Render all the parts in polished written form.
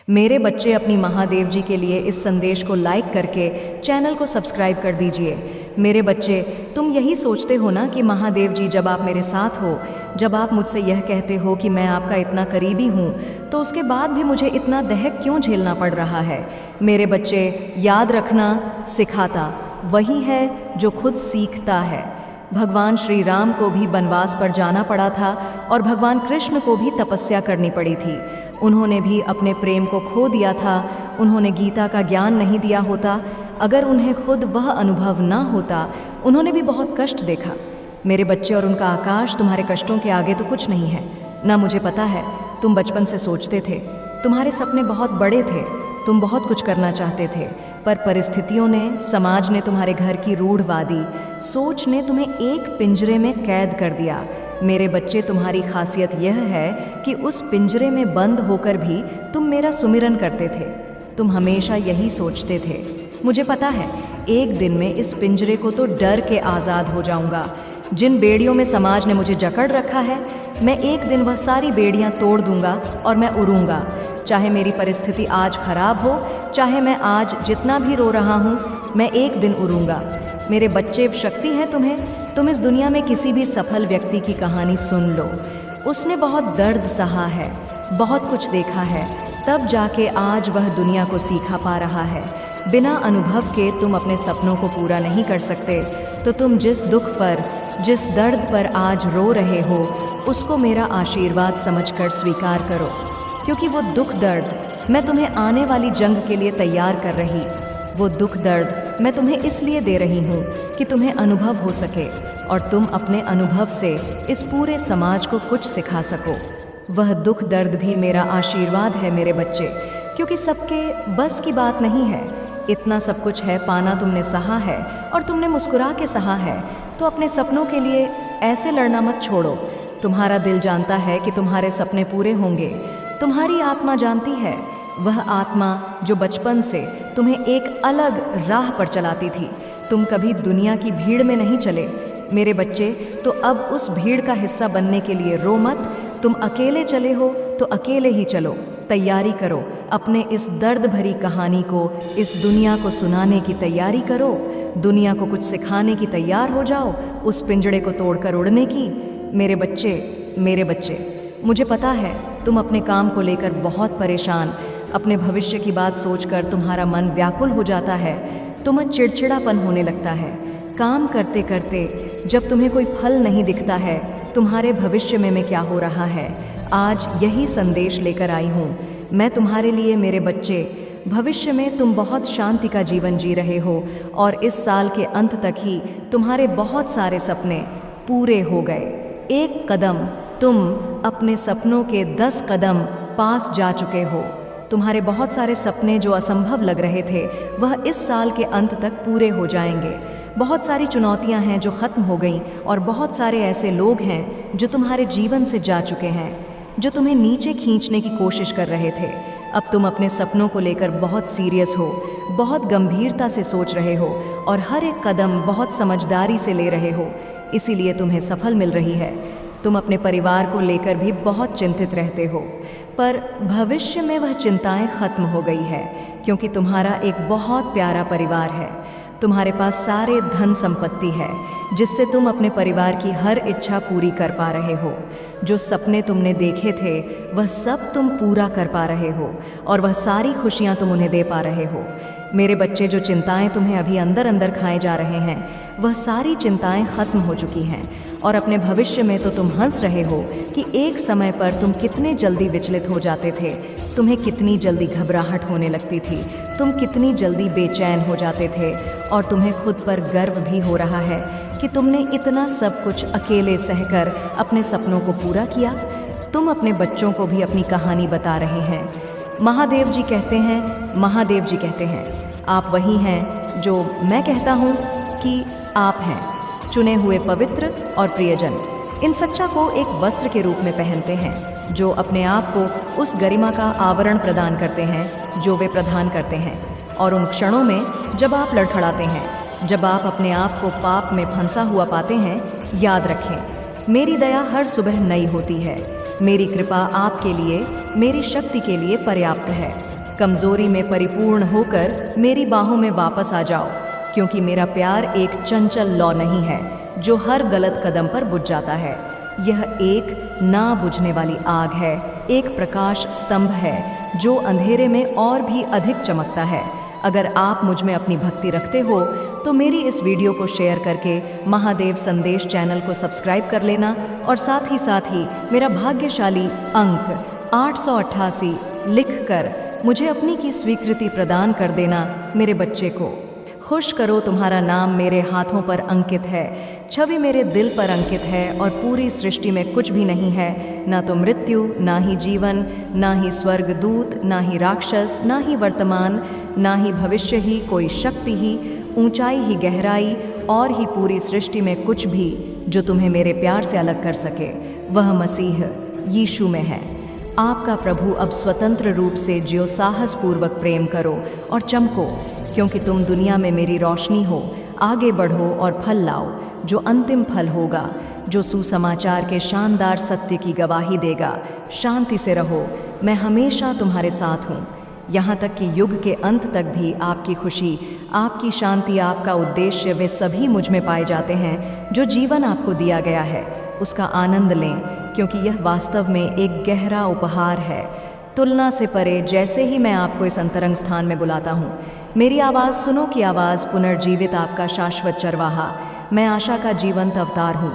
मेरे बच्चे, अपनी महादेव जी के लिए इस संदेश को लाइक करके चैनल को सब्सक्राइब कर दीजिए। मेरे बच्चे, तुम यही सोचते हो ना कि महादेव जी जब आप मेरे साथ हो, जब आप मुझसे यह कहते हो कि मैं आपका इतना करीबी हूँ, तो उसके बाद भी मुझे इतना दहक क्यों झेलना पड़ रहा है। मेरे बच्चे, याद रखना, सिखाता वही है जो खुद सीखता है। भगवान श्री राम को भी वनवास पर जाना पड़ा था और भगवान कृष्ण को भी तपस्या करनी पड़ी थी। उन्होंने भी अपने प्रेम को खो दिया था। उन्होंने गीता का ज्ञान नहीं दिया होता, अगर उन्हें खुद वह अनुभव ना होता, उन्होंने भी बहुत कष्ट देखा। मेरे बच्चे, और उनका आकाश तुम्हारे कष्टों के आगे तो कुछ नहीं है ना। मुझे पता है, तुम बचपन से सोचते थे, तुम्हारे सपने बहुत बड़े थे, तुम बहुत कुछ करना चाहते थे, पर परिस्थितियों ने, समाज ने, तुम्हारे घर की रूढ़वादी सोच ने तुम्हें एक पिंजरे में कैद कर दिया। मेरे बच्चे, तुम्हारी खासियत यह है कि उस पिंजरे में बंद होकर भी तुम मेरा सुमिरन करते थे। तुम हमेशा यही सोचते थे, मुझे पता है एक दिन में इस पिंजरे को तो डर के आज़ाद हो जाऊंगा। जिन बेड़ियों में समाज ने मुझे जकड़ रखा है, मैं एक दिन वह सारी बेड़ियां तोड़ दूंगा और मैं उड़ूंगा। चाहे मेरी परिस्थिति आज खराब हो, चाहे मैं आज जितना भी रो रहा हूँ, मैं एक दिन उड़ूंगा। मेरे बच्चे, शक्ति है तुम्हें। तुम इस दुनिया में किसी भी सफल व्यक्ति की कहानी सुन लो, उसने बहुत दर्द सहा है, बहुत कुछ देखा है, तब जाके आज वह दुनिया को सीखा पा रहा है। बिना अनुभव के तुम अपने सपनों को पूरा नहीं कर सकते। तो तुम जिस दुख पर, जिस दर्द पर आज रो रहे हो, उसको मेरा आशीर्वाद समझकर स्वीकार करो, क्योंकि वो दुख दर्द मैं तुम्हें आने वाली जंग के लिए तैयार कर रही। वो दुख दर्द मैं तुम्हें इसलिए दे रही हूँ कि तुम्हें अनुभव हो सके और तुम अपने अनुभव से इस पूरे समाज को कुछ सिखा सको। वह दुख दर्द भी मेरा आशीर्वाद है मेरे बच्चे, क्योंकि सबके बस की बात नहीं है। इतना सब कुछ है पाना तुमने सहा है और तुमने मुस्कुरा के सहा है, तो अपने सपनों के लिए ऐसे लड़ना मत छोड़ो। तुम्हारा दिल जानता है कि तुम्हारे सपने पूरे होंगे। तुम्हारी आत्मा जानती है, वह आत्मा जो बचपन से तुम्हें एक अलग राह पर चलाती थी। तुम कभी दुनिया की भीड़ में नहीं चले मेरे बच्चे, तो अब उस भीड़ का हिस्सा बनने के लिए रो मत। तुम अकेले चले हो तो अकेले ही चलो। तैयारी करो, अपने इस दर्द भरी कहानी को इस दुनिया को सुनाने की तैयारी करो। दुनिया को कुछ सिखाने की तैयार हो जाओ, उस पिंजड़े को तोड़कर उड़ने की। मेरे बच्चे, मुझे पता है तुम अपने काम को लेकर बहुत परेशान, अपने भविष्य की बात सोचकर तुम्हारा मन व्याकुल हो जाता है। तुम्हें चिड़चिड़ापन होने लगता है। काम करते करते जब तुम्हें कोई फल नहीं दिखता है, तुम्हारे भविष्य में क्या हो रहा है, आज यही संदेश लेकर आई हूँ मैं तुम्हारे लिए। मेरे बच्चे, भविष्य में तुम बहुत शांति का जीवन जी रहे हो और इस साल के अंत तक ही तुम्हारे बहुत सारे सपने पूरे हो गए। एक कदम तुम अपने सपनों के 10 कदम पास जा चुके हो। तुम्हारे बहुत सारे सपने जो असंभव लग रहे थे, वह इस साल के अंत तक पूरे हो जाएंगे। बहुत सारी चुनौतियां हैं जो ख़त्म हो गईं और बहुत सारे ऐसे लोग हैं जो तुम्हारे जीवन से जा चुके हैं, जो तुम्हें नीचे खींचने की कोशिश कर रहे थे। अब तुम अपने सपनों को लेकर बहुत सीरियस हो, बहुत गंभीरता से सोच रहे हो और हर एक कदम बहुत समझदारी से ले रहे हो, इसीलिए तुम्हें सफल मिल रही है। तुम अपने परिवार को लेकर भी बहुत चिंतित रहते हो, पर भविष्य में वह चिंताएं खत्म हो गई है, क्योंकि तुम्हारा एक बहुत प्यारा परिवार है। तुम्हारे पास सारे धन संपत्ति है, जिससे तुम अपने परिवार की हर इच्छा पूरी कर पा रहे हो। जो सपने तुमने देखे थे, वह सब तुम पूरा कर पा रहे हो और वह सारी खुशियां तुम उन्हें दे पा रहे हो। मेरे बच्चे, जो चिंताएं तुम्हें अभी अंदर अंदर खाए जा रहे हैं, वह सारी चिंताएं खत्म हो चुकी हैं। और अपने भविष्य में तो तुम हंस रहे हो कि एक समय पर तुम कितने जल्दी विचलित हो जाते थे, तुम्हें कितनी जल्दी घबराहट होने लगती थी, तुम कितनी जल्दी बेचैन हो जाते थे, और तुम्हें खुद पर गर्व भी हो रहा है कि तुमने इतना सब कुछ अकेले सहकर अपने सपनों को पूरा किया। तुम अपने बच्चों को भी अपनी कहानी बता रहे हैं। महादेव जी कहते हैं, आप वही हैं जो मैं कहता हूँ कि आप हैं, चुने हुए पवित्र और प्रियजन। इन सच्चा को एक वस्त्र के रूप में पहनते हैं, जो अपने आप को उस गरिमा का आवरण प्रदान करते हैं जो वे प्रदान करते हैं। और उन क्षणों में जब आप लड़खड़ाते हैं, जब आप अपने आप को पाप में फंसा हुआ पाते हैं, याद रखें, मेरी दया हर सुबह नई होती है। मेरी कृपा आपके लिए, मेरी शक्ति के लिए पर्याप्त है। कमजोरी में परिपूर्ण होकर मेरी बाहों में वापस आ जाओ, क्योंकि मेरा प्यार एक चंचल लौ नहीं है जो हर गलत कदम पर बुझ जाता है। यह एक ना बुझने वाली आग है, एक प्रकाश स्तंभ है जो अंधेरे में और भी अधिक चमकता है। अगर आप मुझ में अपनी भक्ति रखते हो तो मेरी इस वीडियो को शेयर करके महादेव संदेश चैनल को सब्सक्राइब कर लेना और साथ ही मेरा भाग्यशाली अंक 888 लिखकर मुझे अपनी की स्वीकृति प्रदान कर देना। मेरे बच्चे को खुश करो, तुम्हारा नाम मेरे हाथों पर अंकित है, छवि मेरे दिल पर अंकित है और पूरी सृष्टि में कुछ भी नहीं है, ना तो मृत्यु, ना ही जीवन, ना ही स्वर्गदूत, ना ही राक्षस, ना ही वर्तमान, ना ही भविष्य ही, कोई शक्ति ही, ऊंचाई ही, गहराई और ही पूरी सृष्टि में कुछ भी जो तुम्हें मेरे प्यार से अलग कर सके, वह मसीह यीशु में है। आपका प्रभु अब स्वतंत्र रूप से जियो, साहसपूर्वक प्रेम करो और चमको, क्योंकि तुम दुनिया में मेरी रोशनी हो। आगे बढ़ो और फल लाओ, जो अंतिम फल होगा, जो सुसमाचार के शानदार सत्य की गवाही देगा। शांति से रहो, मैं हमेशा तुम्हारे साथ हूँ, यहाँ तक कि युग के अंत तक भी आपकी खुशी, आपकी शांति, आपका उद्देश्य, वे सभी मुझ में पाए जाते हैं। जो जीवन आपको दिया गया है उसका आनंद लें, क्योंकि यह वास्तव में एक गहरा उपहार है, तुलना से परे। जैसे ही मैं आपको इस अंतरंग स्थान में बुलाता हूँ, मेरी आवाज़ सुनो की आवाज़, पुनर्जीवित आपका शाश्वत चरवाहा। मैं आशा का जीवंत अवतार हूँ।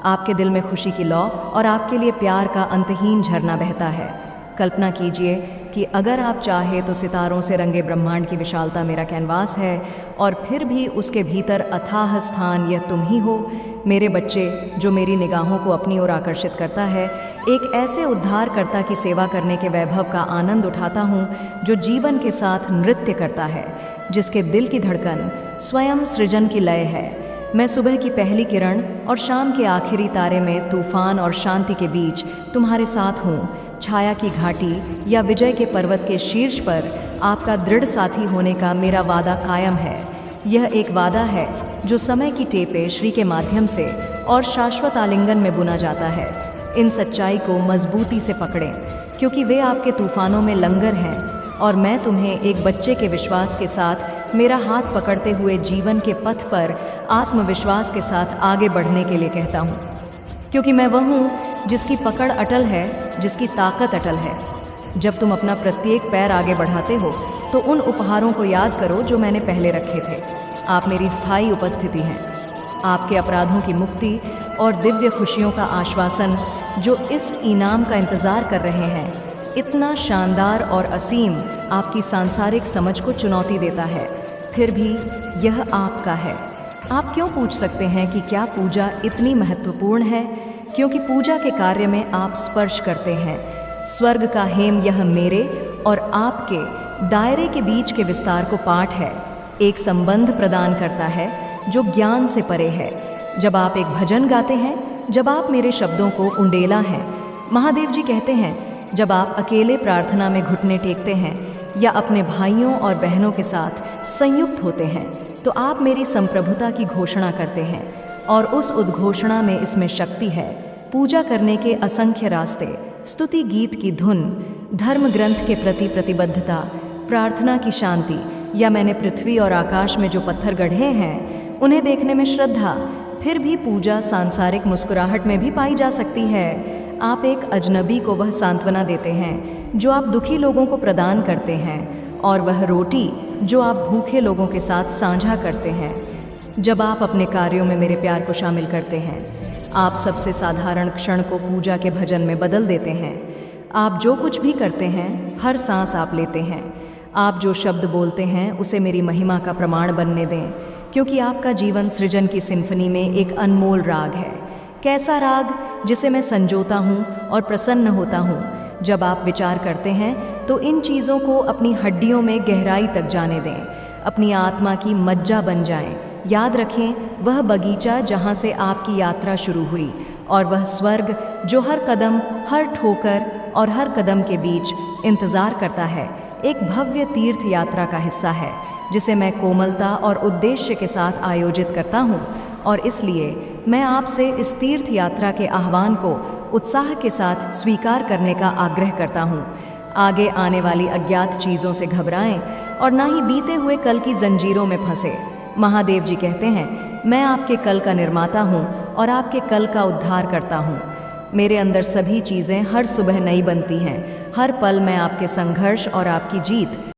आपके दिल में खुशी की लौ और आपके लिए प्यार का अंतहीन झरना बहता है। कल्पना कीजिए कि अगर आप चाहे तो सितारों से रंगे ब्रह्मांड की विशालता मेरा कैनवास है और फिर भी उसके भीतर अथाह स्थान यह तुम ही हो। मेरे बच्चे, जो मेरी निगाहों को अपनी ओर आकर्षित करता है, एक ऐसे उद्धारकर्ता की सेवा करने के वैभव का आनंद उठाता हूँ जो जीवन के साथ नृत्य करता है, जिसके दिल की धड़कन स्वयं सृजन की लय है। मैं सुबह की पहली किरण और शाम के आखिरी तारे में, तूफान और शांति के बीच तुम्हारे साथ हूँ। छाया की घाटी या विजय के पर्वत के शीर्ष पर आपका दृढ़ साथी होने का मेरा वादा कायम है। यह एक वादा है जो समय की टेपे श्री के माध्यम से और शाश्वत आलिंगन में बुना जाता है। इन सच्चाई को मजबूती से पकड़ें, क्योंकि वे आपके तूफानों में लंगर हैं और मैं तुम्हें एक बच्चे के विश्वास के साथ मेरा हाथ पकड़ते हुए जीवन के पथ पर आत्मविश्वास के साथ आगे बढ़ने के लिए कहता हूँ, क्योंकि मैं वह हूँ जिसकी पकड़ अटल है, जिसकी ताकत अटल है। जब तुम अपना प्रत्येक पैर आगे बढ़ाते हो तो उन उपहारों को याद करो जो मैंने पहले रखे थे। आप मेरी स्थायी उपस्थिति हैं, आपके अपराधों की मुक्ति और दिव्य खुशियों का आश्वासन जो इस इनाम का इंतज़ार कर रहे हैं। इतना शानदार और असीम आपकी सांसारिक समझ को चुनौती देता है, फिर भी यह आपका है। आप क्यों पूछ सकते हैं कि क्या पूजा इतनी महत्वपूर्ण है? क्योंकि पूजा के कार्य में आप स्पर्श करते हैं स्वर्ग का हेम। यह मेरे और आपके दायरे के बीच के विस्तार को पाठ है, एक संबंध प्रदान करता है जो ज्ञान से परे है। जब आप एक भजन गाते हैं, जब आप मेरे शब्दों को उंडेला हैं, महादेव जी कहते हैं, जब आप अकेले प्रार्थना में घुटने टेकते हैं या अपने भाइयों और बहनों के साथ संयुक्त होते हैं, तो आप मेरी संप्रभुता की घोषणा करते हैं और उस उद्घोषणा में इसमें शक्ति है। पूजा करने के असंख्य रास्ते, स्तुति गीत की धुन, धर्म ग्रंथ के प्रति प्रतिबद्धता, प्रार्थना की शांति, या मैंने पृथ्वी और आकाश में जो पत्थर गढ़े हैं उन्हें देखने में श्रद्धा। फिर भी पूजा सांसारिक मुस्कुराहट में भी पाई जा सकती है। आप एक अजनबी को वह सांत्वना देते हैं जो आप दुखी लोगों को प्रदान करते हैं, और वह रोटी जो आप भूखे लोगों के साथ साझा करते हैं। जब आप अपने कार्यों में मेरे प्यार को शामिल करते हैं, आप सबसे साधारण क्षण को पूजा के भजन में बदल देते हैं। आप जो कुछ भी करते हैं, हर सांस आप लेते हैं, आप जो शब्द बोलते हैं उसे मेरी महिमा का प्रमाण बनने दें, क्योंकि आपका जीवन सृजन की सिम्फनी में एक अनमोल राग है। कैसा राग जिसे मैं संजोता हूँ और प्रसन्न होता हूँ। जब आप विचार करते हैं तो इन चीज़ों को अपनी हड्डियों में गहराई तक जाने दें, अपनी आत्मा की मज्जा बन जाएं। याद रखें वह बगीचा जहाँ से आपकी यात्रा शुरू हुई, और वह स्वर्ग जो हर कदम, हर ठोकर और हर कदम के बीच इंतज़ार करता है, एक भव्य तीर्थ यात्रा का हिस्सा है जिसे मैं कोमलता और उद्देश्य के साथ आयोजित करता हूँ। और इसलिए मैं आपसे इस तीर्थ यात्रा के आह्वान को उत्साह के साथ स्वीकार करने का आग्रह करता हूँ। आगे आने वाली अज्ञात चीज़ों से घबराएं और ना ही बीते हुए कल की जंजीरों में फंसे। महादेव जी कहते हैं, मैं आपके कल का निर्माता हूँ और आपके कल का उद्धार करता हूँ। मेरे अंदर सभी चीज़ें हर सुबह नई बनती हैं। हर पल मैं आपके संघर्ष और आपकी जीत